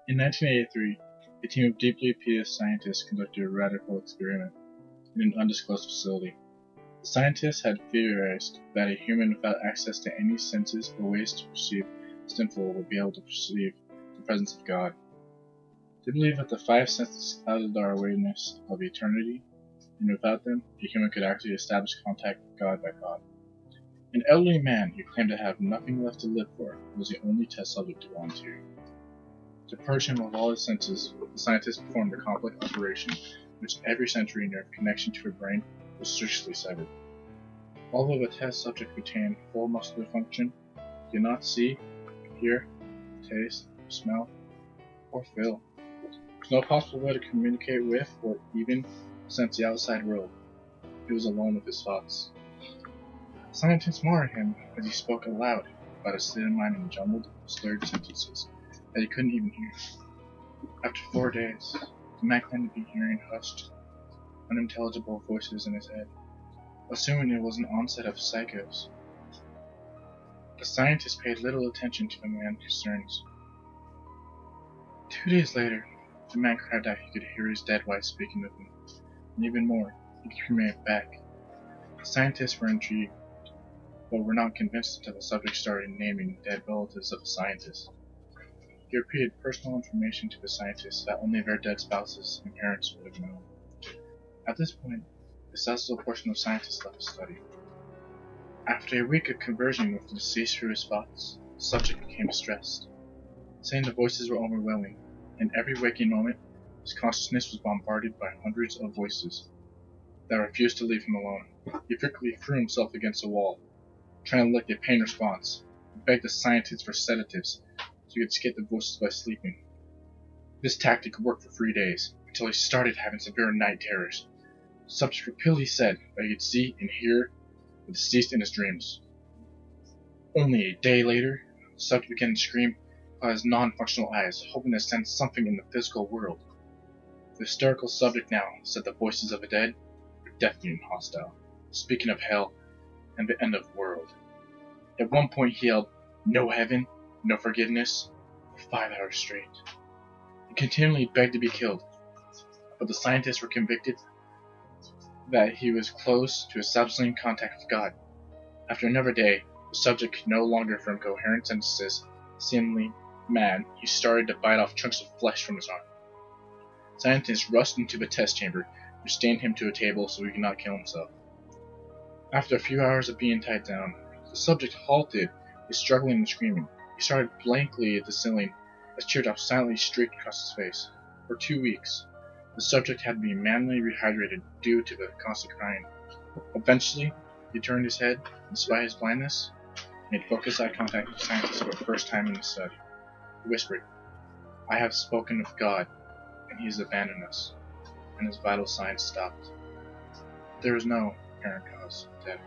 In 1983, a team of deeply pious scientists conducted a radical experiment in an undisclosed facility. The scientists had theorized that a human without access to any senses or ways to perceive sinful would be able to perceive the presence of God. They believed that the five senses clouded our awareness of eternity, and without them, a human could actually establish contact with God by thought. An elderly man who claimed to have nothing left to live for was the only test subject to volunteer. To purge him of all his senses, the scientists performed a complex operation in which every sensory nerve connection to her brain was surgically severed. Although the test subject retained full muscular function, he could not see, hear, taste, smell, or feel. There was no possible way to communicate with or even sense the outside world. He was alone with his thoughts. Scientists marred him as he spoke aloud about his state of mind in jumbled, slurred sentences that he couldn't even hear. After 4 days, the man claimed to be hearing hushed, unintelligible voices in his head, assuming it was an onset of psychos. The scientists paid little attention to the man's concerns. 2 days later, the man cried out he could hear his dead wife speaking with him, and even more, he could hear me back. The scientists were intrigued, but were not convinced until the subject started naming dead relatives of the scientists. He repeated personal information to the scientists that only their dead spouses and parents would have known. At this point, the successful portion of scientists left the study. After a week of conversing with the deceased through his thoughts, the subject became distressed, saying the voices were overwhelming. In every waking moment, his consciousness was bombarded by hundreds of voices that refused to leave him alone. He frequently threw himself against a wall, trying to lick a pain response, and begged the scientists for sedatives so he could escape the voices by sleeping. This tactic worked for 3 days, until he started having severe night terrors. The subject repeatedly said that he could see and hear the deceased in his dreams. Only a day later, the subject began to scream by his non-functional eyes, hoping to sense something in the physical world. The hysterical subject now said the voices of the dead were deafening and hostile, speaking of hell and the end of the world. At one point he yelled, "No heaven, no forgiveness," for 5 hours straight. He continually begged to be killed, but the scientists were convicted that he was close to establishing contact with God. After another day, the subject could no longer form coherent sentences. Seemingly mad, he started to bite off chunks of flesh from his arm. Scientists rushed into the test chamber, which chained him to a table so he could not kill himself. After a few hours of being tied down, the subject halted his struggling and screaming. He started blankly at the ceiling as teardrops silently streaked across his face. For 2 weeks, the subject had to be manually rehydrated due to the constant crying. Eventually, he turned his head, and despite his blindness, made focused eye contact with scientists for the first time in the study. He whispered, "I have spoken with God, and he has abandoned us," and his vital signs stopped. There was no apparent cause of death.